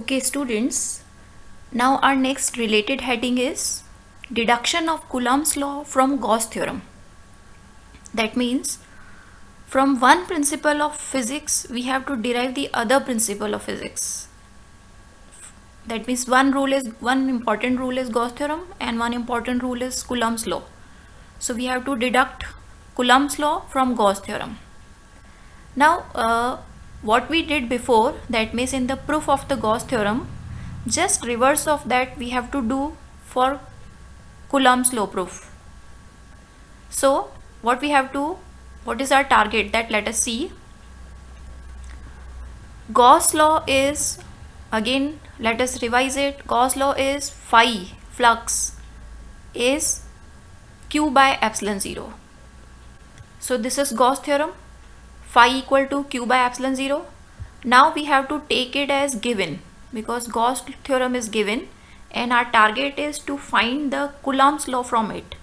Okay, students, now our next related heading is deduction of Coulomb's law from Gauss theorem. That means from one principle of physics we have to derive the other principle of physics. That means one important rule is Gauss theorem and one important rule is Coulomb's law. So we have to deduct Coulomb's law from Gauss theorem. Now what we did before, that means in the proof of the Gauss theorem, just reverse of that we have to do for Coulomb's law proof. So what is our target, that let us see. Gauss law is, again let us revise it. Gauss law is phi flux is q by epsilon 0. So this is Gauss theorem, phi equal to q by epsilon 0. Now we have to take it as given because Gauss theorem is given and our target is to find the Coulomb's law from it.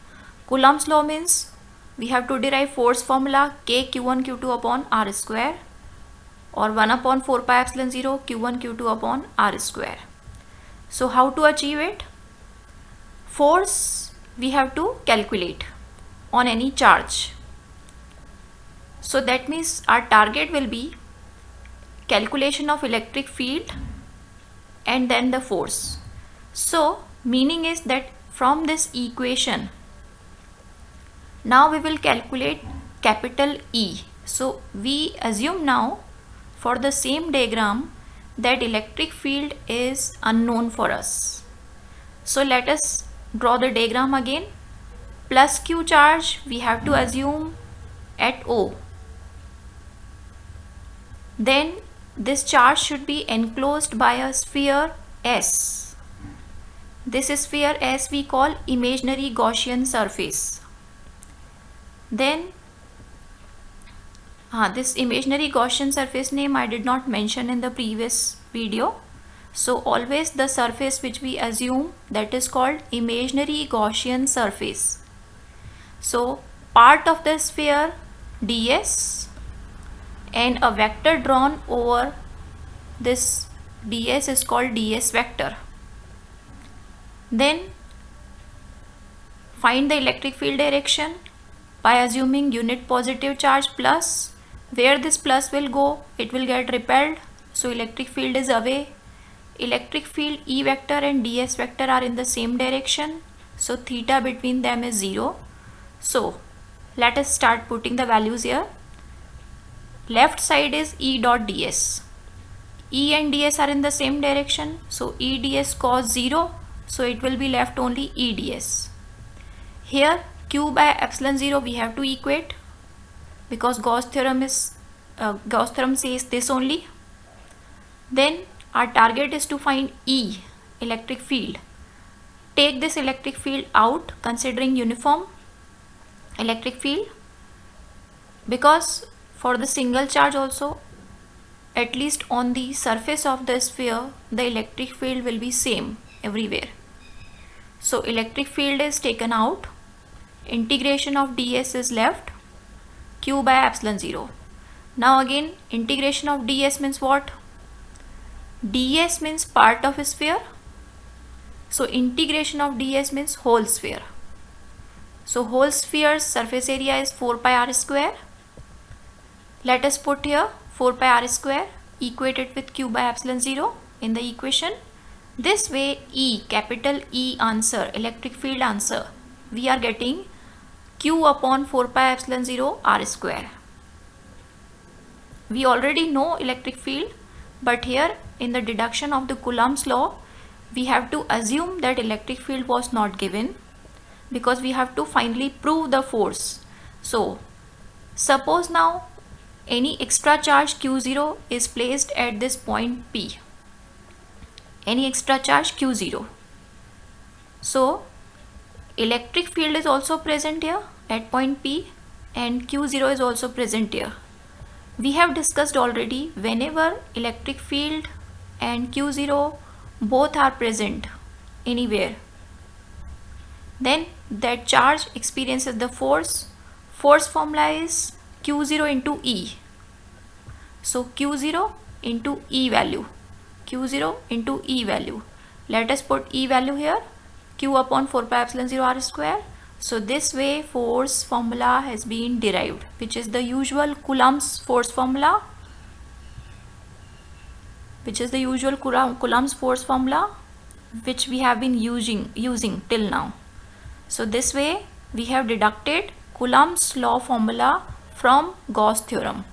Coulomb's law means we have to derive force formula k q1 q2 upon r square or 1 upon 4 pi epsilon 0 q1 q2 upon r square. So how to achieve it? Force we have to calculate on any charge. So that means our target will be calculation of electric field and then the force. So meaning is that from this equation now we will calculate capital E. So we assume now for the same diagram that electric field is unknown for us. So let us draw the diagram again. Plus Q charge we have to assume at O. Then this charge should be enclosed by a sphere S. This sphere S we call imaginary Gaussian surface. Then this imaginary Gaussian surface name I did not mention in the previous video. So always the surface which we assume, that is called imaginary Gaussian surface. So part of the sphere ds and a vector drawn over this ds is called ds vector. Then find the electric field direction by assuming unit positive charge plus. Where this plus will go, it will get repelled, so electric field is away. Electric field E vector and ds vector are in the same direction, so theta between them is 0. So let us start putting the values here. Left side is E dot ds. E and ds are in the same direction, so E ds cos 0, so it will be left only E ds. Here q by epsilon 0 we have to equate because Gauss theorem says this only. Then our target is to find E, electric field. Take this electric field out considering uniform electric field, because for the single charge also, at least on the surface of the sphere, the electric field will be same everywhere. So electric field is taken out, integration of ds is left, q by epsilon 0. Now again integration of ds means what? ds means part of a sphere, so integration of ds means whole sphere. So whole sphere's surface area is 4 pi r square. Let us put here 4 pi r square, equate it with q by epsilon 0 in the equation. This way E, capital E answer, electric field answer, we are getting q upon 4 pi epsilon 0 r square. We already know electric field, but here in the deduction of the Coulomb's law we have to assume that electric field was not given because we have to finally prove the force. So suppose now any extra charge q0 is placed at this point P. Any extra charge q0. So electric field is also present here at point P and q0 is also present here. We have discussed already, whenever electric field and q0 both are present anywhere, then that charge experiences the force. Force formula is q0 into E. So q0 into E value. Q0 into E value. Let us put E value here, Q upon 4 pi epsilon 0 R square. So this way force formula has been derived, which is the usual Coulomb's force formula, which we have been using till now. So this way we have deducted Coulomb's law formula from Gauss theorem.